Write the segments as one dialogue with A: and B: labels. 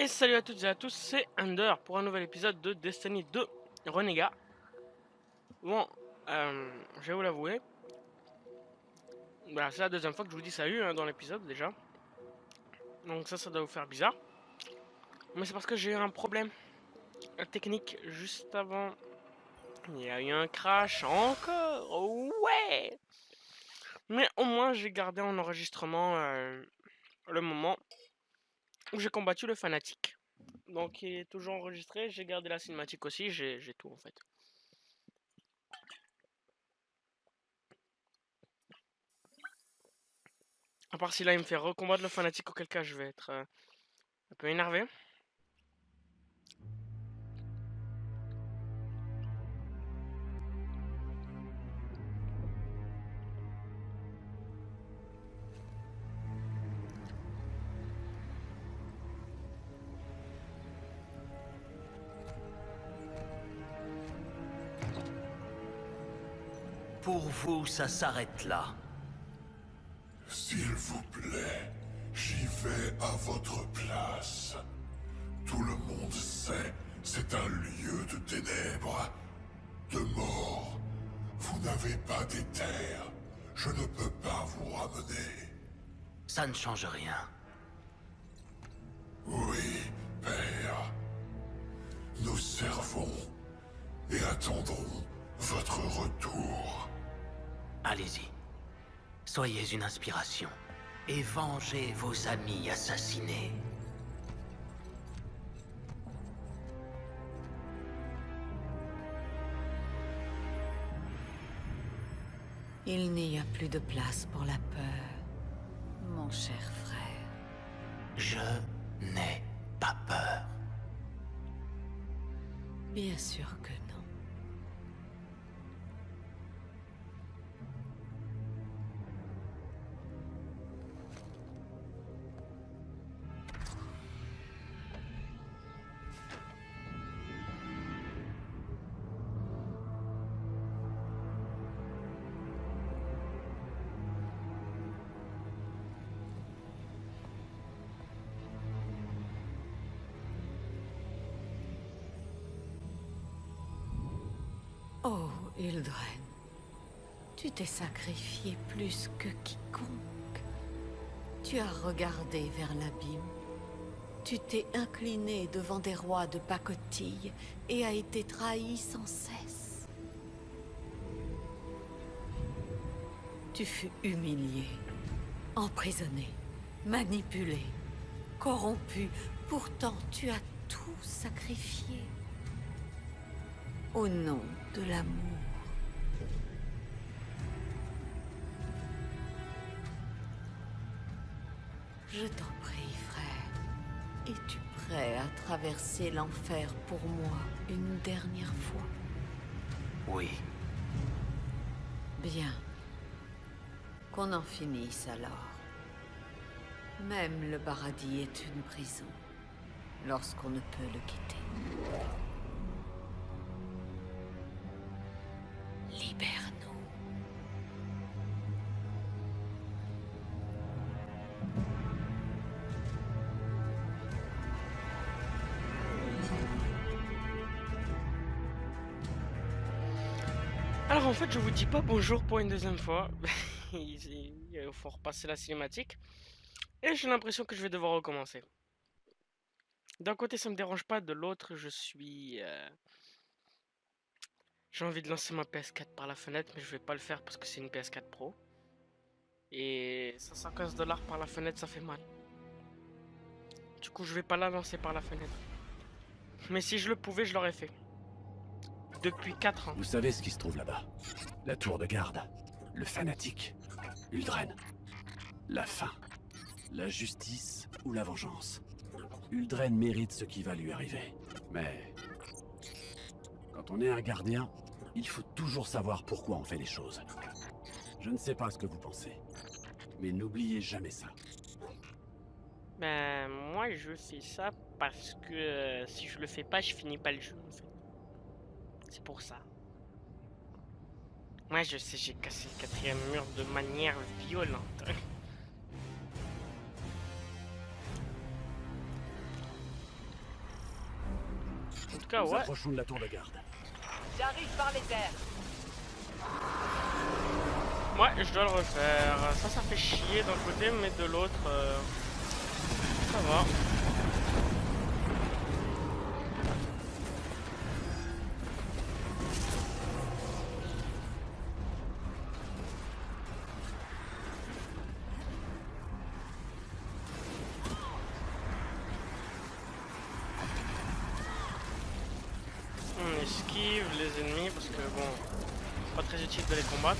A: Et salut à toutes et à tous, c'est Under pour un nouvel épisode de Destiny 2 Renégat. Bon, je vais vous l'avouer, c'est la deuxième fois que je vous dis salut dans l'épisode déjà. Donc ça doit vous faire bizarre. Mais c'est parce que j'ai eu un problème technique juste avant. Il y a eu un crash encore, ouais. Mais au moins j'ai gardé en enregistrement le moment où j'ai combattu le fanatique. Donc il est toujours enregistré, j'ai gardé la cinématique aussi, j'ai tout en fait. À part si là il me fait recombattre le fanatique, auquel cas je vais être un peu énervé.
B: Pour vous, ça s'arrête là.
C: S'il vous plaît, j'y vais à votre place. Tout le monde sait, c'est un lieu de ténèbres, de mort. Vous n'avez pas d'éther. Je ne peux pas vous ramener.
B: Ça ne change rien.
C: Oui, Père. Nous servons et attendrons votre retour.
B: Allez-y. Soyez une inspiration. Et vengez vos amis assassinés.
D: Il n'y a plus de place pour la peur, mon cher frère.
B: Je n'ai pas peur.
D: Bien sûr que non. Oh, Uldren, tu t'es sacrifié plus que quiconque. Tu as regardé vers l'abîme. Tu t'es incliné devant des rois de pacotille et as été trahi sans cesse. Tu fus humilié, emprisonné, manipulé, corrompu. Pourtant, tu as tout sacrifié. Au nom de l'amour. Je t'en prie, frère. Es-tu prêt à traverser l'enfer pour moi une dernière fois?
B: Oui.
D: Bien. Qu'on en finisse alors. Même le paradis est une prison, lorsqu'on ne peut le quitter. Libère-nous.
A: Alors en fait, je vous dis pas bonjour pour une deuxième fois. Il faut repasser la cinématique. Et j'ai l'impression que je vais devoir recommencer. D'un côté, ça me dérange pas, de l'autre, j'ai envie de lancer ma PS4 par la fenêtre, mais je vais pas le faire parce que c'est une PS4 Pro. Et 515 $ par la fenêtre, ça fait mal. Du coup, je vais pas la lancer par la fenêtre. Mais si je le pouvais, je l'aurais fait. Depuis 4 ans.
E: Vous savez ce qui se trouve là-bas? La tour de garde, le fanatique, Uldren. La fin, la justice ou la vengeance. Uldren mérite ce qui va lui arriver. Mais... quand on est un gardien, il faut toujours savoir pourquoi on fait les choses. Je ne sais pas ce que vous pensez, mais n'oubliez jamais ça.
A: Ben, moi, je fais ça parce que si je le fais pas, je finis pas le jeu, en fait. C'est pour ça. Moi, je sais, j'ai cassé le quatrième mur de manière violente. En tout cas,
E: Nous
A: ouais.
E: approchons de la tour de garde.
F: J'arrive par les airs.
A: Ouais, je dois le refaire. Ça fait chier d'un côté, mais de l'autre, ça va. On esquive les ennemis parce que bon, pas très utile de les combattre.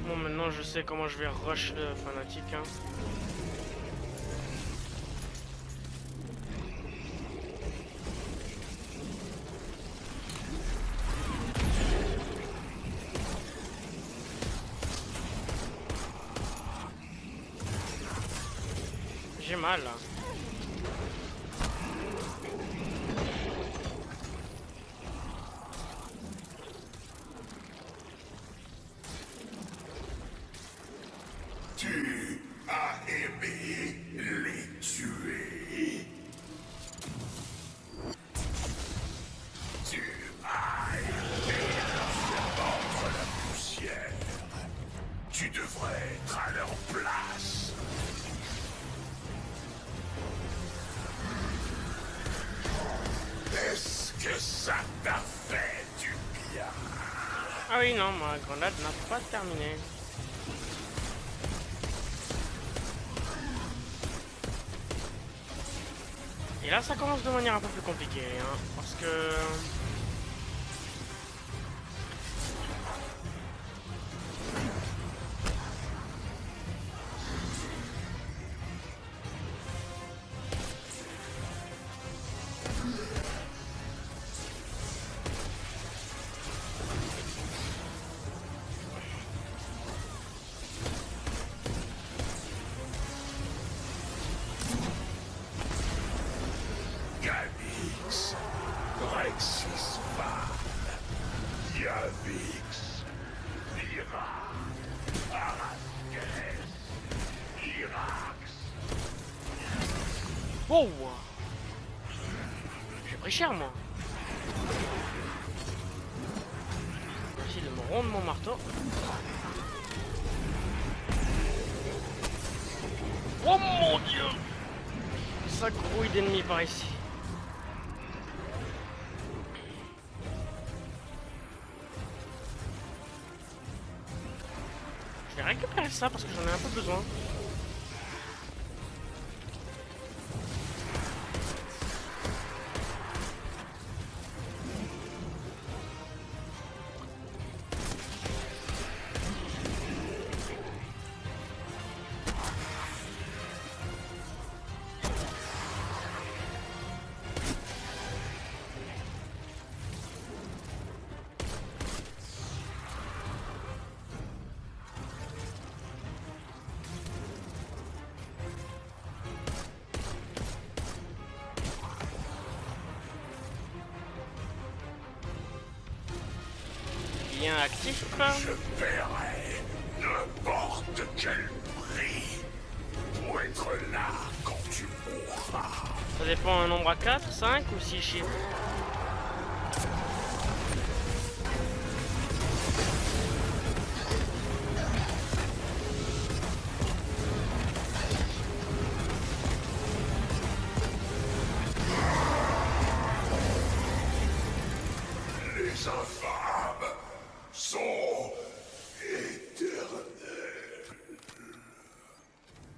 A: Bon, maintenant je sais comment je vais rush le fanatique. Hein. J'ai mal là.
C: Tu as aimé les tuer. Tu as aimé leur faire mordre la poussière. Tu devrais être à leur place. Est-ce que ça t'a fait du bien?
A: Ah oui, non, ma grenade n'a pas terminé. Et là, ça commence de manière un peu plus compliquée, hein, parce que...
C: Gamix, Rexis Val, Yavix, Lyra, Arasques, Irax.
A: Wow! J'ai pris cher, moi. Merci de me rendre mon marteau. Oh mon dieu! Ça grouille d'ennemis par ici. Je vais récupérer ça parce que j'en ai un peu besoin. Bien actif.
C: Je paierai n'importe quel prix pour être là quand tu mourras.
A: Ça dépend un nombre à 4, 5 ou 6 chiffres.
C: Les infâmes sont éternels.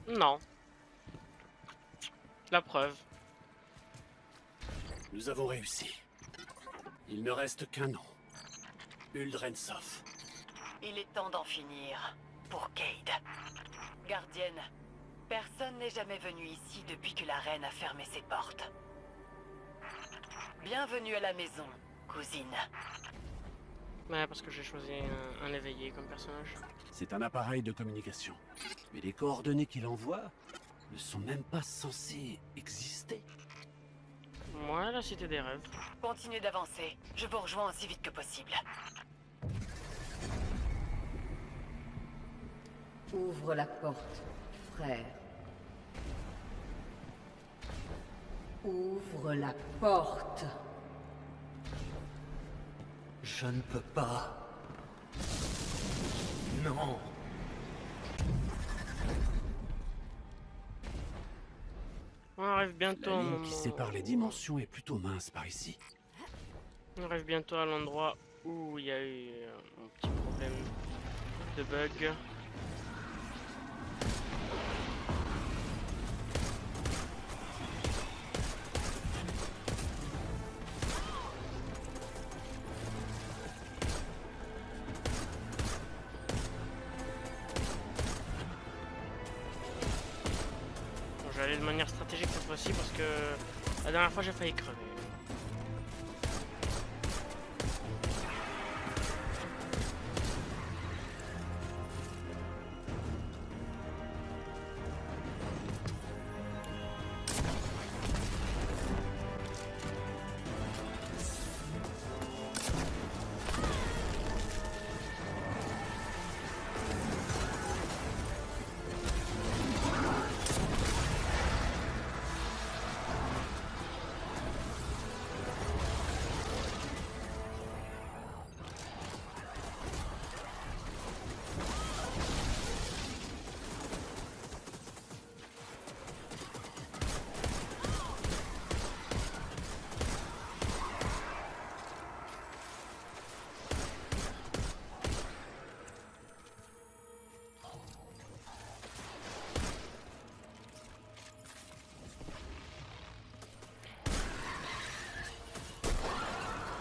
A: Non. La preuve.
E: Nous avons réussi. Il ne reste qu'un nom. Uldrensov.
F: Il est temps d'en finir. Pour Cayde. Gardienne, personne n'est jamais venu ici depuis que la reine a fermé ses portes. Bienvenue à la maison, cousine.
A: Ouais, parce que j'ai choisi un éveillé comme personnage.
E: C'est un appareil de communication. Mais les coordonnées qu'il envoie ne sont même pas censées exister.
A: Moi, la cité des rêves.
F: Continuez d'avancer. Je vous rejoins aussi vite que possible.
D: Ouvre la porte, frère. Ouvre la porte.
B: Je ne peux pas. Non.
A: On arrive bientôt
E: La
A: au
E: ligne
A: moment...
E: qui sépare les dimensions est plutôt mince par ici.
A: On arrive bientôt à l'endroit où il y a eu un petit problème de bug. Bon, je vais aller de manière stratégique cette fois-ci parce que la dernière fois j'ai failli crever.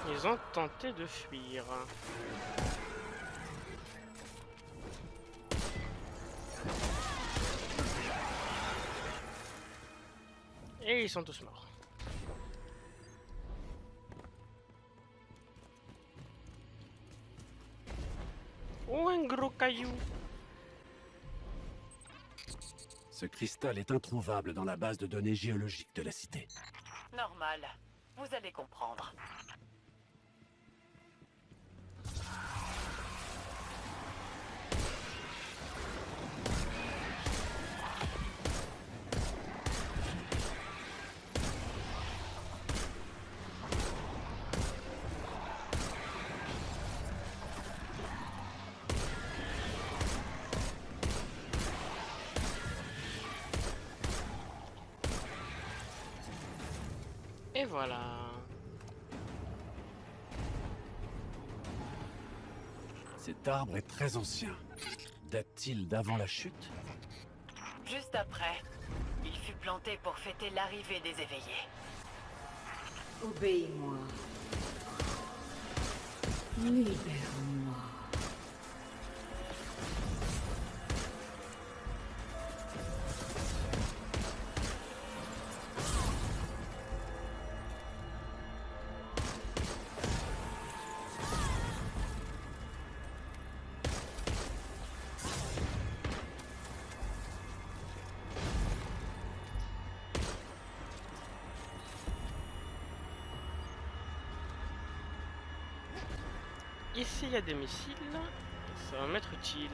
A: Ils ont tenté de fuir. Et ils sont tous morts. Oh, un gros caillou.
E: Ce cristal est introuvable dans la base de données géologique de la cité.
F: Normal. Vous allez comprendre.
A: Et voilà.
E: Cet arbre est très ancien. Date-t-il d'avant la chute?
F: Juste après, il fut planté pour fêter l'arrivée des éveillés.
D: Obéis-moi. Libère-moi.
A: Ici il y a des missiles. Ça va m'être utile.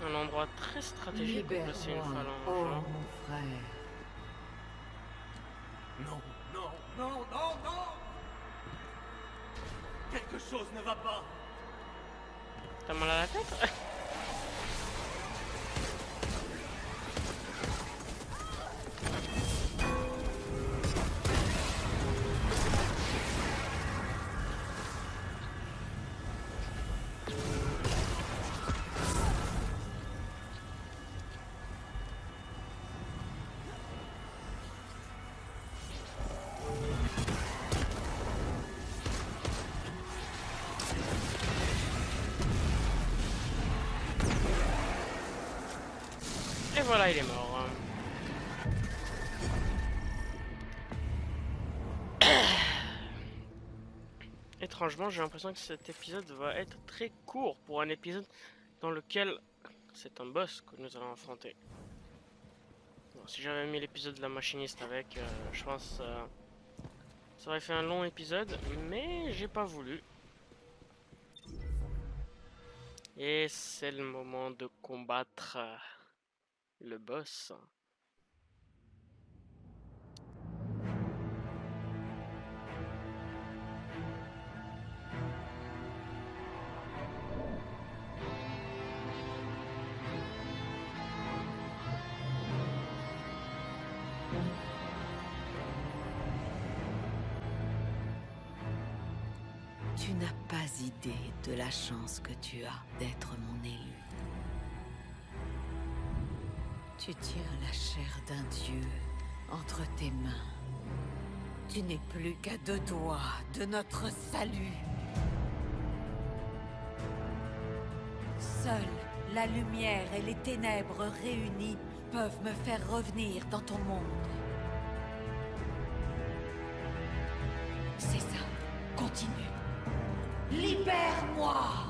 A: Un endroit très stratégique pour placer une
D: Libère-moi,
A: phalange.
D: oh
A: hein.
D: mon frère.
B: Non, non, non, non, non. Quelque chose ne va pas.
A: T'as mal à la tête? Et voilà, il est mort. Étrangement, j'ai l'impression que cet épisode va être très court pour un épisode dans lequel c'est un boss que nous allons affronter. Bon, si j'avais mis l'épisode de la machiniste avec, je pense ça aurait fait un long épisode, mais j'ai pas voulu. Et c'est le moment de combattre le boss.
D: Tu n'as pas idée de la chance que tu as d'être mon élu. Tu tiens la chair d'un dieu entre tes mains. Tu n'es plus qu'à 2 doigts de notre salut. Seule la lumière et les ténèbres réunies peuvent me faire revenir dans ton monde. C'est ça. Continue. Libère-moi!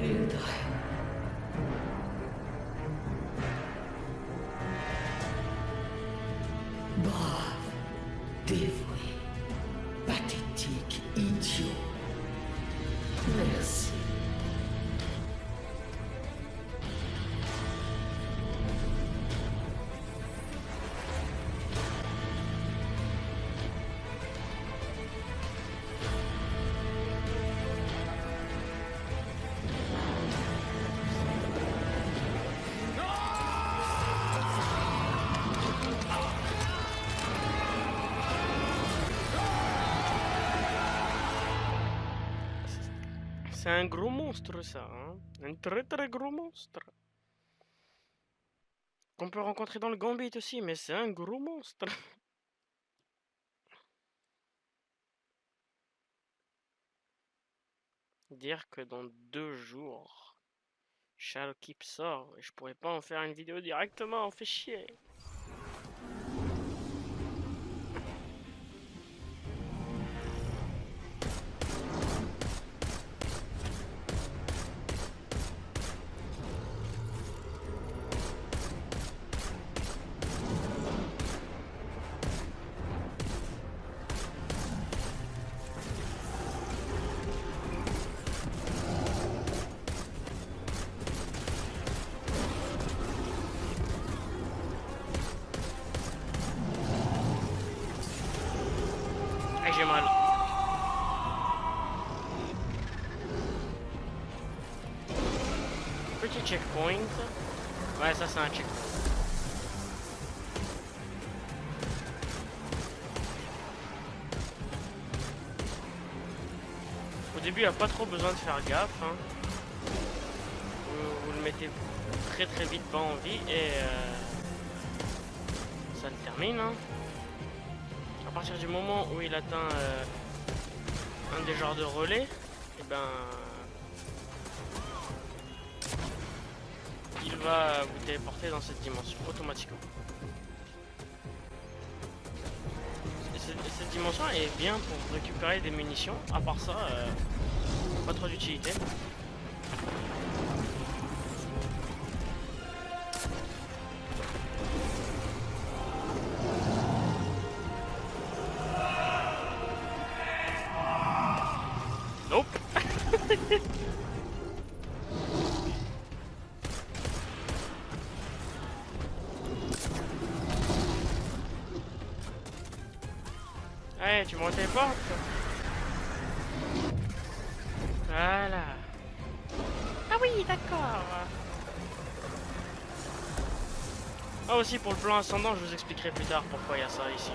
D: Uldren. Brave, dévoué, pathétique, idiot. Merci.
A: C'est un gros monstre ça, hein? Un très très gros monstre. Qu'on peut rencontrer dans le Gambit aussi, mais c'est un gros monstre. Dire que dans 2 jours, Shadow Keep sort et je pourrais pas en faire une vidéo directement, on fait chier. Ah, j'ai mal. Petit checkpoint. Ouais, ça c'est un checkpoint. Au début, il n'y a pas trop besoin de faire gaffe. Hein. Vous le mettez très très vite pas en vie et ça le termine. Hein. À partir du moment où il atteint un des genres de relais, et ben il va vous téléporter dans cette dimension automatiquement. Et cette dimension est bien pour récupérer des munitions, à part ça, pas trop d'utilité. Nope. Allez, tu me téléportes. Voilà. Ah oui, d'accord. Ah aussi pour le plan ascendant, je vous expliquerai plus tard pourquoi il y a ça ici.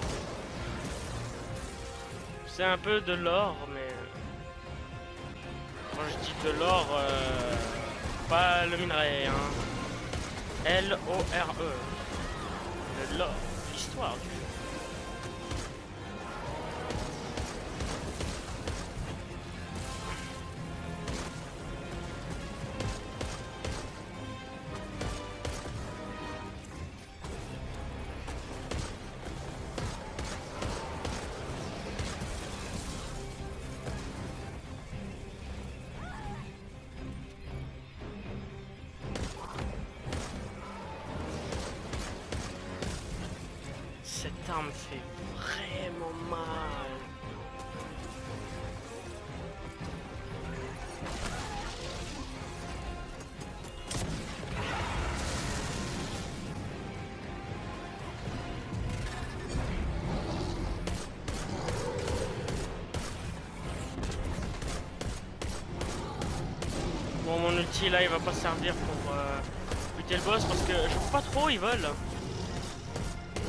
A: C'est un peu de l'or, mais quand je dis de l'or, pas le minerai, hein. L-O-R-E. De l'or, l'histoire du jeu. cette arme fait vraiment mal. Bon, mon ulti là il va pas servir pour buter le boss parce que je vois pas trop où ils volent.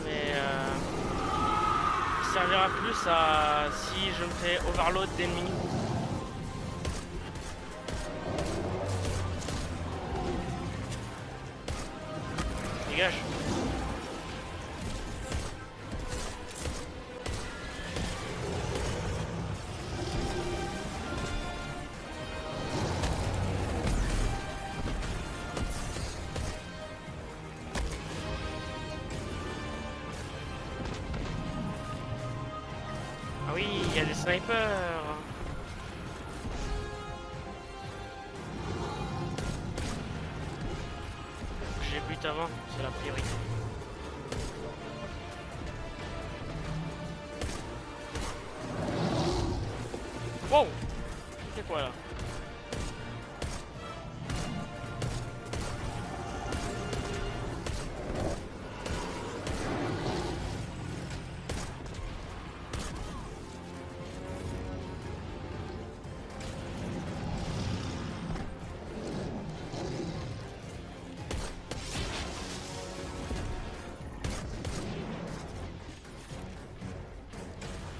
A: Mais il servira plus à si je me fais overload d'ennemis. Dégage. Ah oui, il y a des snipers. J'ai but avant, c'est la priorité. Wow! C'est quoi là?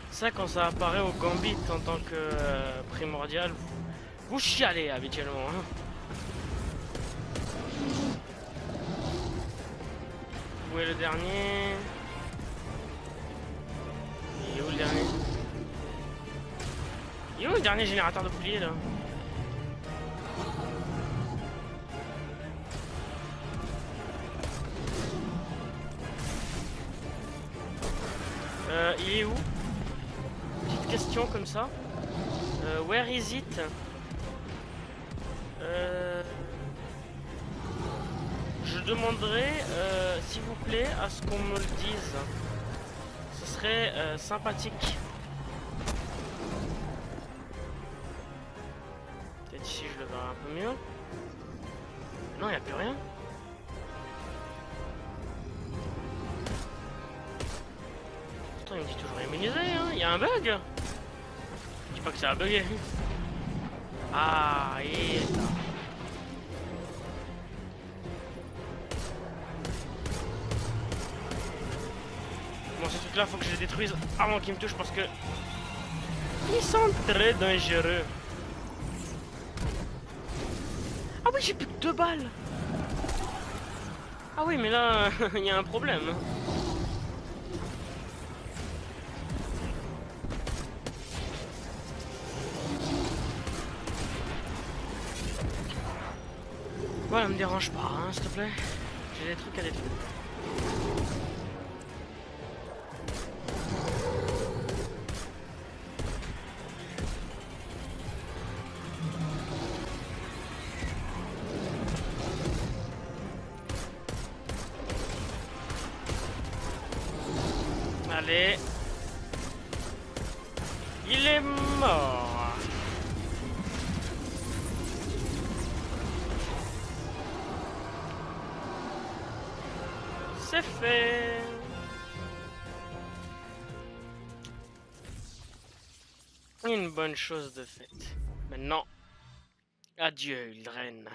A: Ça, quand ça apparaît au Gambit en tant que primordial, vous chialez habituellement. Hein. Où est le dernier? Il est où le dernier? Il est où le dernier générateur de bouclier là? Il est où? Petite question comme ça. Where is it? Je demanderai, s'il vous plaît, à ce qu'on me le dise. Ce serait sympathique. Peut-être ici je le verrai un peu mieux. Non, il n'y a plus rien. Pourtant, il me dit toujours immunisé, hein. Il y a un bug. Je dis pas que ça a bugué. Ah, et... Bon, ces trucs-là, faut que je les détruise avant qu'ils me touchent parce que... Ils sont très dangereux. Ah oui, j'ai plus que 2 balles. Ah oui, mais là, il y a un problème. Voilà, me dérange pas, hein, s'il te plaît. J'ai des trucs à détruire. Allez. Il est mort. C'est fait. Une bonne chose de faite. Maintenant, adieu, Uldren.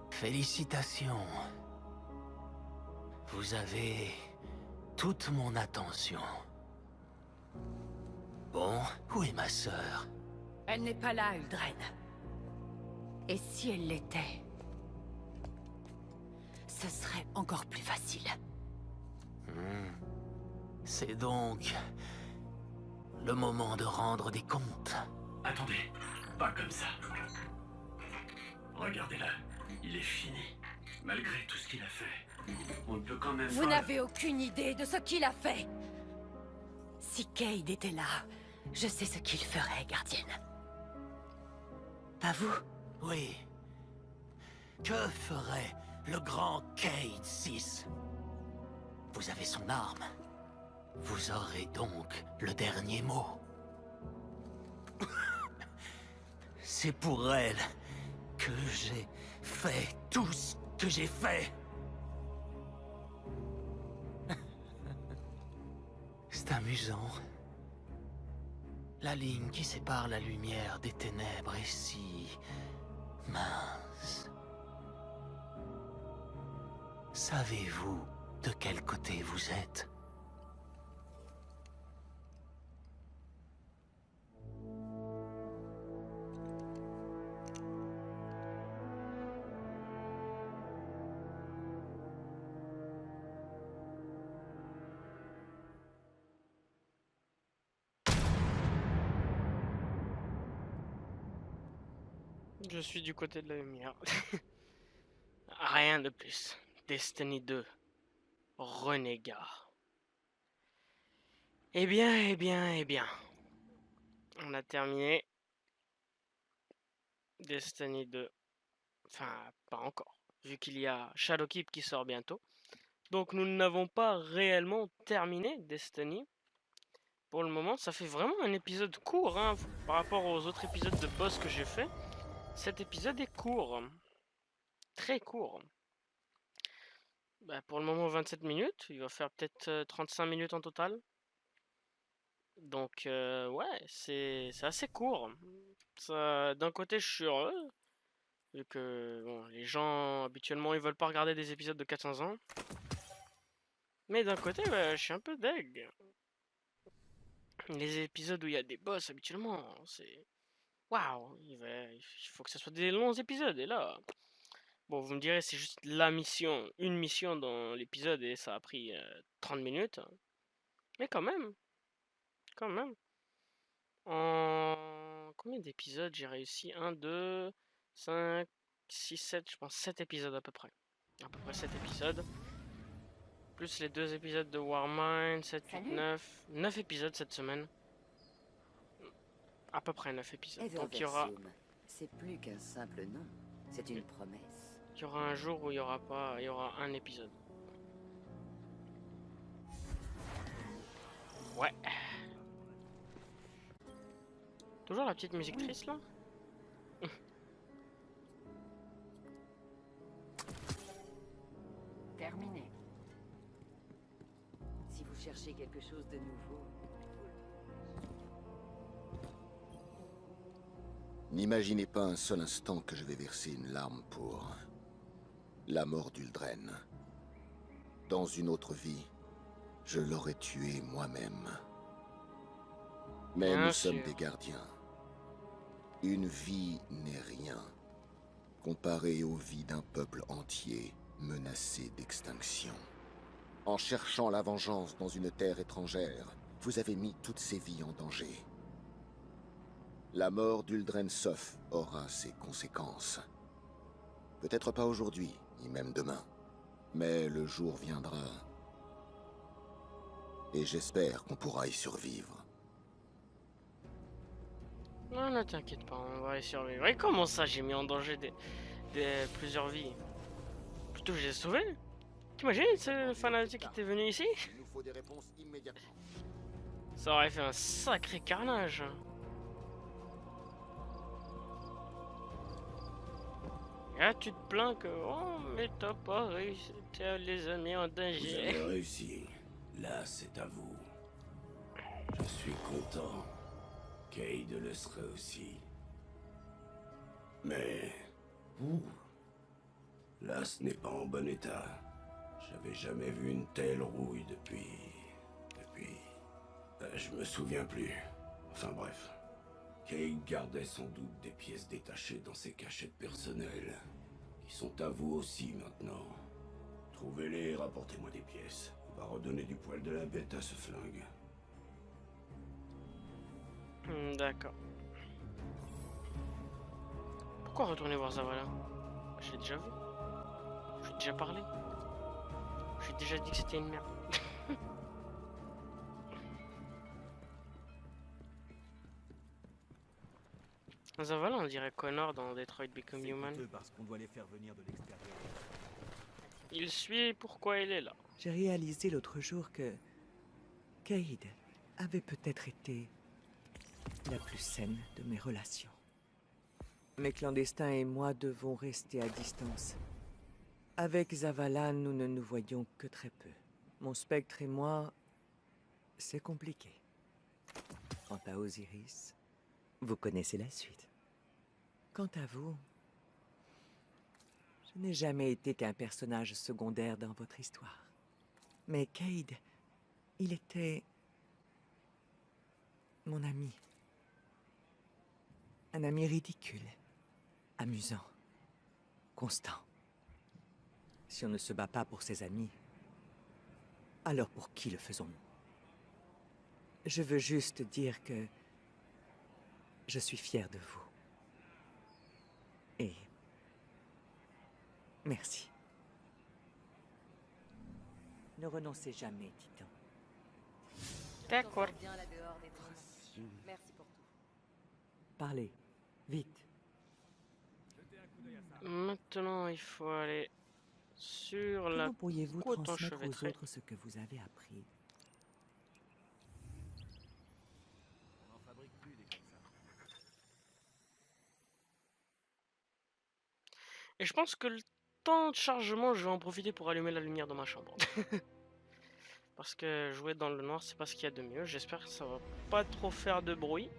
G: Félicitations.
B: Vous avez toute mon attention. Bon, où est ma sœur?
F: Elle n'est pas là, Uldren. Et si elle l'était, ce serait encore plus facile.
B: C'est donc le moment de rendre des comptes.
E: Attendez, pas comme ça. Regardez-le, il est fini. Malgré tout ce qu'il a fait, on ne peut quand même
F: Vous
E: pas...
F: n'avez aucune idée de ce qu'il a fait. Si Cayde était là, je sais ce qu'il ferait, gardienne. Pas vous?
B: Oui. Que ferait le grand Cayde 6? Vous avez son arme. Vous aurez donc le dernier mot. C'est pour elle que j'ai fait tout ce que j'ai fait. C'est amusant. La ligne qui sépare la lumière des ténèbres est si mince. Savez-vous de quel côté vous êtes?
A: Je suis du côté de la lumière. Rien de plus. Destiny 2. Renégat. Eh bien, eh bien, eh bien. On a terminé Destiny 2. Enfin, pas encore. Vu qu'il y a Shadowkeep qui sort bientôt. Donc nous n'avons pas réellement terminé Destiny. Pour le moment, ça fait vraiment un épisode court, hein, par rapport aux autres épisodes de boss que j'ai fait. Cet épisode est court. Très court. Bah, pour le moment 27 minutes, il va faire peut-être 35 minutes en total. Donc ouais, c'est assez court. D'un côté je suis heureux, vu que bon, les gens habituellement ils veulent pas regarder des épisodes de 400 ans. Mais d'un côté je suis un peu deg. Les épisodes où il y a des boss habituellement, c'est... Waouh, il faut que ce soit des longs épisodes, et là... Bon, vous me direz, c'est juste la mission, une mission dans l'épisode et ça a pris 30 minutes. Mais quand même, quand même. En combien d'épisodes j'ai réussi? 1, 2, 5, 6, 7, je pense 7 épisodes à peu près. À peu près 7 épisodes. Plus les 2 épisodes de Warmind, 7, 8, 9. 9 épisodes cette semaine. À peu près 9 épisodes. Donc il y aura...
G: C'est plus qu'un simple nom, c'est une promesse.
A: Il y aura un jour où il y aura pas, il y aura un épisode. Ouais. Toujours la petite musique triste là.
G: Terminé. Si vous cherchez quelque chose de nouveau...
H: N'imaginez pas un seul instant que je vais verser une larme pour la mort d'Uldren. Dans une autre vie, je l'aurais tué moi-même. Mais
A: Bien
H: nous
A: sûr.
H: sommes des gardiens. Une vie n'est rien, comparée aux vies d'un peuple entier menacé d'extinction. En cherchant la vengeance dans une terre étrangère, vous avez mis toutes ces vies en danger. La mort d'Uldren Sof aura ses conséquences. Peut-être pas aujourd'hui, ni même demain. Mais le jour viendra. Et j'espère qu'on pourra y survivre.
A: Non, ne t'inquiète pas, on va y survivre. Et comment ça, j'ai mis en danger plusieurs vies? Plutôt, je les ai sauvés. T'imagines ce fanatique qui était venu ici?
H: Il nous faut des réponses immédiatement.
A: Ça aurait fait un sacré carnage. Et là, tu te plains que... Oh, mais t'as pas réussi, les amis en
I: Vous
A: danger.
I: avez réussi. Là, c'est à vous. Je suis content. Cayde le serait aussi. Mais... Là, ce n'est pas en bon état. J'avais jamais vu une telle rouille depuis... je me souviens plus. Enfin bref. Cayde gardait sans doute des pièces détachées dans ses cachettes personnelles, qui sont à vous aussi maintenant. Trouvez-les et rapportez-moi des pièces. On va redonner du poil de la bête à ce flingue.
A: D'accord. Pourquoi retourner voir Zavala? J'ai déjà vu. J'ai déjà parlé. J'ai déjà dit que c'était une merde. Zavala, on dirait Connor dans Detroit Become Human.
J: Parce qu'on doit les faire venir de l'extérieur.
A: Il suit pourquoi il est là.
K: J'ai réalisé l'autre jour que Cayde avait peut-être été la plus saine de mes relations. Mes clandestins et moi devons rester à distance. Avec Zavala, nous ne nous voyons que très peu. Mon spectre et moi, c'est compliqué. Quant à Osiris, vous connaissez la suite. Quant à vous, je n'ai jamais été qu'un personnage secondaire dans votre histoire. Mais Cayde, il était mon ami. Un ami ridicule, amusant, constant. Si on ne se bat pas pour ses amis, alors pour qui le faisons-nous? Je veux juste dire que je suis fier de vous. Et merci. Ne renoncez jamais, Titan.
A: D'accord.
F: Merci pour tout.
K: Parlez, vite.
A: Maintenant, il faut aller sur la
K: Comment pourriez-vous
A: côte
K: transmettre aux
A: enchevêtrée.
K: autres ce que vous avez appris?
J: On n'en fabrique plus des comme ça.
A: Et je pense que le temps de chargement, je vais en profiter pour allumer la lumière dans ma chambre. Parce que jouer dans le noir, c'est pas ce qu'il y a de mieux. J'espère que ça va pas trop faire de bruit.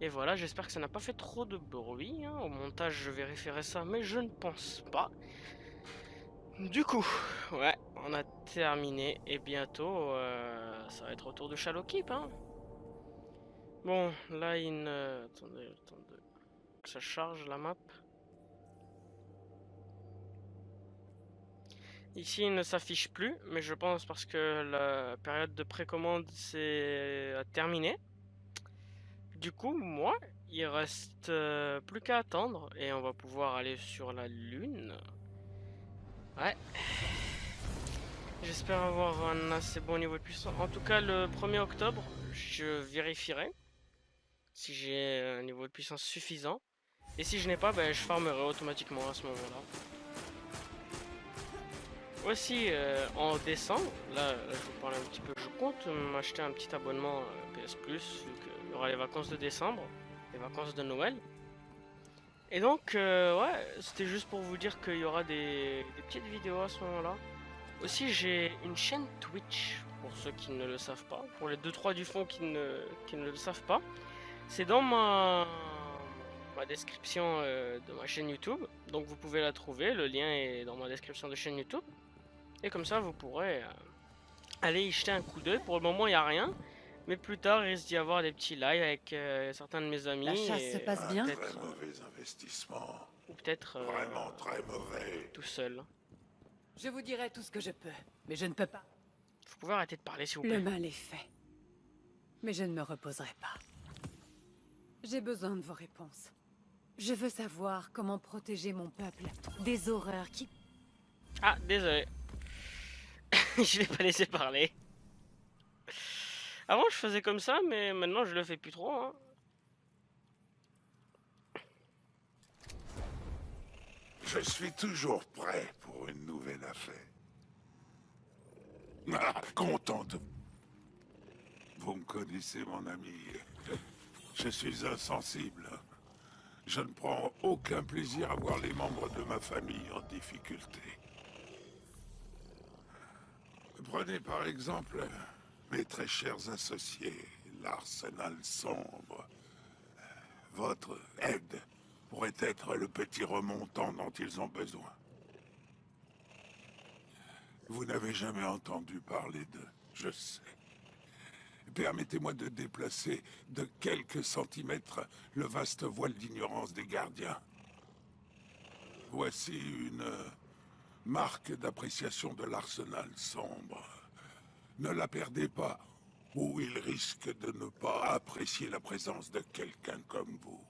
A: Et voilà, j'espère que ça n'a pas fait trop de bruit. Hein. Au montage, je vérifierai ça, mais je ne pense pas. Du coup, ouais, on a terminé. Et bientôt, ça va être au tour de Shadowkeep. Hein. Bon, là, attendez, que ça charge la map. Ici, il ne s'affiche plus, mais je pense parce que la période de précommande s'est terminée. Du coup, moi, il reste plus qu'à attendre et on va pouvoir aller sur la lune. Ouais. J'espère avoir un assez bon niveau de puissance. En tout cas, le 1er octobre, je vérifierai si j'ai un niveau de puissance suffisant. Et si je n'ai pas, ben, je farmerai automatiquement à ce moment-là. Aussi, en décembre, là, je vous parle un petit peu, je compte m'acheter un petit abonnement PS Plus, vu qu'il y aura les vacances de décembre, les vacances de Noël. Et donc, ouais, c'était juste pour vous dire qu'il y aura des petites vidéos à ce moment-là. Aussi, j'ai une chaîne Twitch, pour ceux qui ne le savent pas, pour les 2-3 du fond qui ne le savent pas. C'est dans ma description de ma chaîne YouTube, donc vous pouvez la trouver, le lien est dans ma description de chaîne YouTube. Et comme ça, vous pourrez aller y jeter un coup d'œil. Pour le moment, il n'y a rien. Mais plus tard, il risque d'y avoir des petits lives avec certains de mes amis.
F: La chasse se passe bien.
C: Un très mauvais investissement.
A: Ou peut-être
C: Vraiment très mauvais.
A: tout seul.
F: Je vous dirai tout ce que je peux, mais je ne peux pas.
A: Vous pouvez arrêter de parler, s'il vous plaît.
F: Le mal est fait. Mais je ne me reposerai pas. J'ai besoin de vos réponses. Je veux savoir comment protéger mon peuple des horreurs qui...
A: Ah, désolé. Je l'ai pas laissé parler. Avant, je faisais comme ça, mais maintenant, je le fais plus trop. Hein.
C: Je suis toujours prêt pour une nouvelle affaire. Ah, content de... Vous me connaissez, mon ami. Je suis insensible. Je ne prends aucun plaisir à voir les membres de ma famille en difficulté. Prenez par exemple mes très chers associés, l'Arsenal Sombre. Votre aide pourrait être le petit remontant dont ils ont besoin. Vous n'avez jamais entendu parler d'eux, je sais. Permettez-moi de déplacer de quelques centimètres le vaste voile d'ignorance des gardiens. Voici une marque d'appréciation de l'Arsenal Sombre. Ne la perdez pas, ou il risque de ne pas apprécier la présence de quelqu'un comme vous.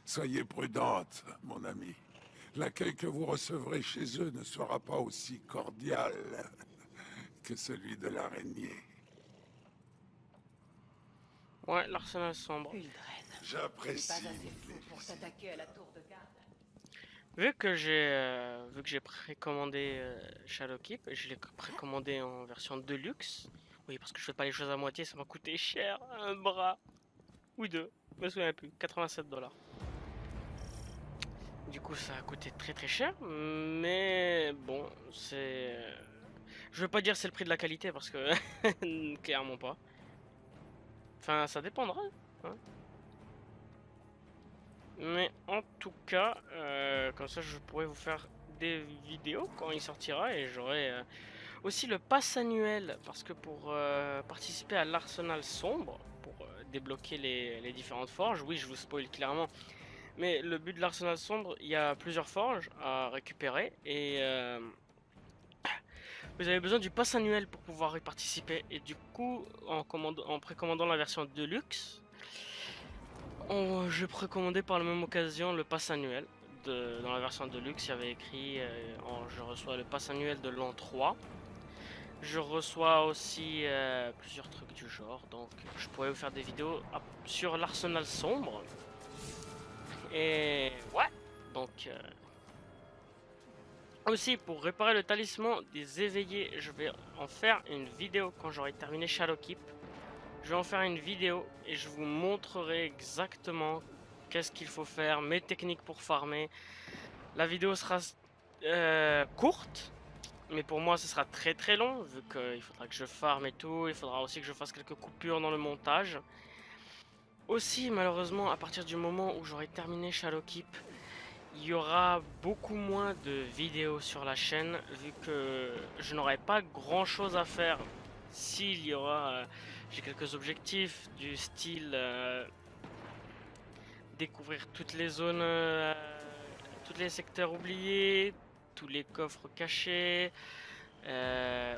C: Soyez prudente, mon ami. L'accueil que vous recevrez chez eux ne sera pas aussi cordial que celui de l'araignée.
A: Ouais, l'Arsenal Sombre.
C: J'apprécie.
F: Pour s'attaquer à la tour de garde.
A: Vu que j'ai précommandé Shadowkeep, je l'ai précommandé en version Deluxe. Oui, parce que je fais pas les choses à moitié, ça m'a coûté cher, un bras ou deux, je me souviens plus, 87$. Du coup, ça a coûté très cher, mais bon, c'est, je veux pas dire c'est le prix de la qualité parce que clairement pas. Enfin, ça dépendra. Hein. Mais en tout cas, comme ça je pourrais vous faire des vidéos quand il sortira et j'aurai aussi le pass annuel parce que pour participer à l'Arsenal Sombre, pour débloquer les différentes forges, oui je vous spoil clairement, mais le but de l'Arsenal Sombre, il y a plusieurs forges à récupérer et vous avez besoin du pass annuel pour pouvoir y participer et du coup en précommandant la version Deluxe, j'ai précommandé par la même occasion le pass annuel. Dans la version Deluxe, il y avait écrit je reçois le pass annuel de l'an 3. Je reçois aussi plusieurs trucs du genre, donc je pourrais vous faire des vidéos sur l'Arsenal Sombre. Et ouais, donc aussi pour réparer le talisman des éveillés, je vais en faire une vidéo quand j'aurai terminé Shadowkeep. Je vais en faire une vidéo et je vous montrerai exactement qu'est-ce qu'il faut faire, mes techniques pour farmer. La vidéo sera courte, mais pour moi ce sera très long, vu qu'il faudra que je farme et tout. Il faudra aussi que je fasse quelques coupures dans le montage. Aussi, malheureusement, à partir du moment où j'aurai terminé Shadowkeep, il y aura beaucoup moins de vidéos sur la chaîne, vu que je n'aurai pas grand chose à faire. S'il y aura... j'ai quelques objectifs du style découvrir toutes les zones, tous les secteurs oubliés, tous les coffres cachés.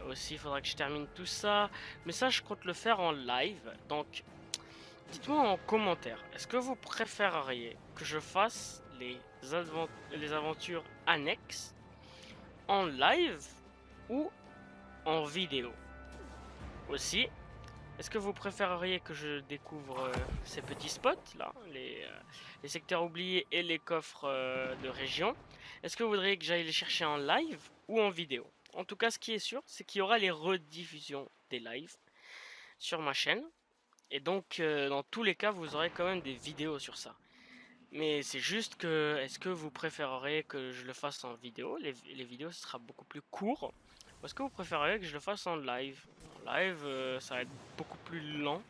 A: Aussi, il faudra que je termine tout ça. Mais ça, je compte le faire en live. Donc, dites-moi en commentaire, est-ce que vous préféreriez que je fasse les aventures annexes en live ou en vidéo? Aussi, est-ce que vous préféreriez que je découvre ces petits spots là, les secteurs oubliés et les coffres de région? Est-ce que vous voudriez que j'aille les chercher en live ou en vidéo? En tout cas, ce qui est sûr, c'est qu'il y aura les rediffusions des lives sur ma chaîne. Et donc, dans tous les cas, vous aurez quand même des vidéos sur ça. Mais c'est juste que, est-ce que vous préféreriez que je le fasse en vidéo? Les vidéos, ce sera beaucoup plus court. Ou est-ce que vous préféreriez que je le fasse en live? En live, ça va être beaucoup plus lent.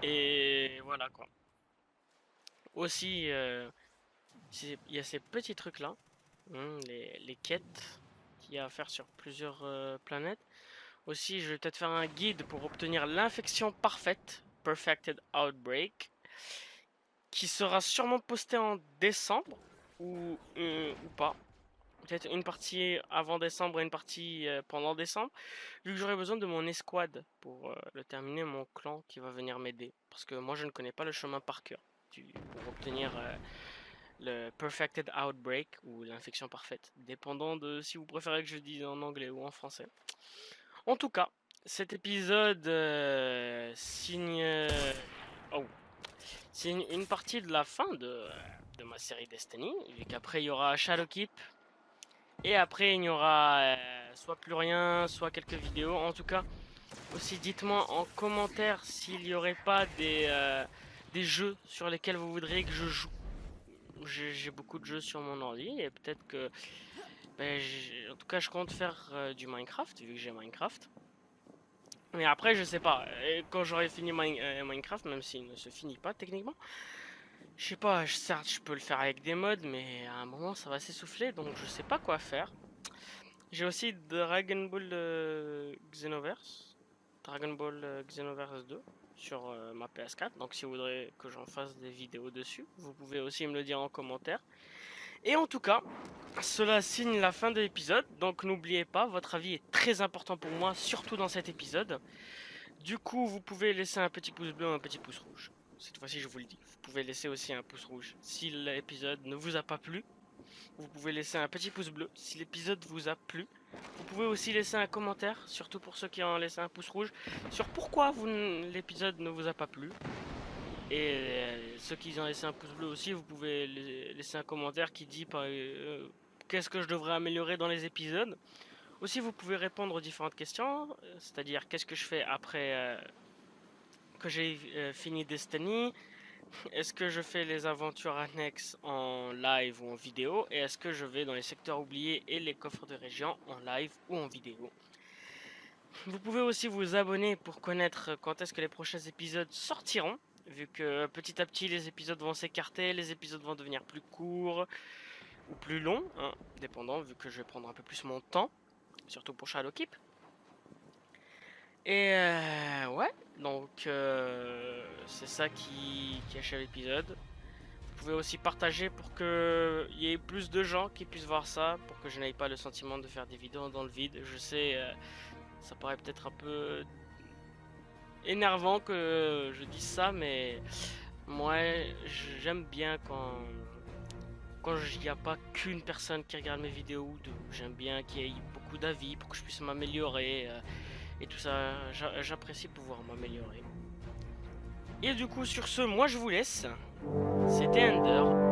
A: Et voilà quoi. Aussi, il y a ces petits trucs là, les quêtes qu'il y a à faire sur plusieurs planètes. Aussi, je vais peut-être faire un guide pour obtenir l'infection parfaite, Perfected Outbreak, qui sera sûrement posté en décembre ou pas. Peut-être une partie avant décembre et une partie pendant décembre, vu que j'aurai besoin de mon escouade pour le terminer, mon clan qui va venir m'aider. Parce que moi je ne connais pas le chemin par cœur pour obtenir le Perfected Outbreak ou l'infection parfaite, dépendant de si vous préférez que je dise en anglais ou en français. En tout cas, cet épisode signe une partie de la fin de ma série Destiny, vu qu'après il y aura Shadowkeep. Et après, il n'y aura soit plus rien, soit quelques vidéos. En tout cas, aussi dites-moi en commentaire s'il n'y aurait pas des jeux sur lesquels vous voudriez que je joue. J'ai beaucoup de jeux sur mon ordi et peut-être que En tout cas, je compte faire du Minecraft, vu que j'ai Minecraft. Mais après, je sais pas. Quand j'aurai fini Minecraft, même s'il ne se finit pas techniquement, je sais pas. Certes, je peux le faire avec des mods, mais à un moment, ça va s'essouffler, donc je sais pas quoi faire. J'ai aussi Dragon Ball Xenoverse. Dragon Ball Xenoverse 2 sur ma PS4. Donc si vous voudrez que j'en fasse des vidéos dessus, vous pouvez aussi me le dire en commentaire. Et en tout cas, cela signe la fin de l'épisode. Donc n'oubliez pas, votre avis est très important pour moi, surtout dans cet épisode. Du coup, vous pouvez laisser un petit pouce bleu, un petit pouce rouge. Cette fois-ci, je vous le dis. Vous pouvez laisser aussi un pouce rouge si l'épisode ne vous a pas plu. Vous pouvez laisser un petit pouce bleu si l'épisode vous a plu. Vous pouvez aussi laisser un commentaire, surtout pour ceux qui ont laissé un pouce rouge, sur pourquoi l'épisode ne vous a pas plu. Et ceux qui ont laissé un pouce bleu aussi, vous pouvez laisser un commentaire qui dit qu'est-ce que je devrais améliorer dans les épisodes. Aussi, vous pouvez répondre aux différentes questions, c'est-à-dire qu'est-ce que je fais après que j'ai fini Destiny. Est-ce que je fais les aventures annexes en live ou en vidéo? Et est-ce que je vais dans les secteurs oubliés et les coffres de région en live ou en vidéo? Vous pouvez aussi vous abonner pour connaître quand est-ce que les prochains épisodes sortiront. Vu que petit à petit les épisodes vont s'écarter, les épisodes vont devenir plus courts ou plus longs, hein, dépendant, vu que je vais prendre un peu plus mon temps. Surtout pour Shadowkeep. Et ouais, donc c'est ça qui achève l'épisode. Vous pouvez aussi partager pour qu'il y ait plus de gens qui puissent voir ça, pour que je n'aie pas le sentiment de faire des vidéos dans le vide. Je sais, ça paraît peut-être un peu énervant que je dise ça, mais moi j'aime bien quand il n'y a pas qu'une personne qui regarde mes vidéos ou deux. J'aime bien qu'il y ait beaucoup d'avis pour que je puisse m'améliorer. Et tout ça, j'apprécie pouvoir m'améliorer. Et du coup, sur ce, moi je vous laisse. C'était Ender.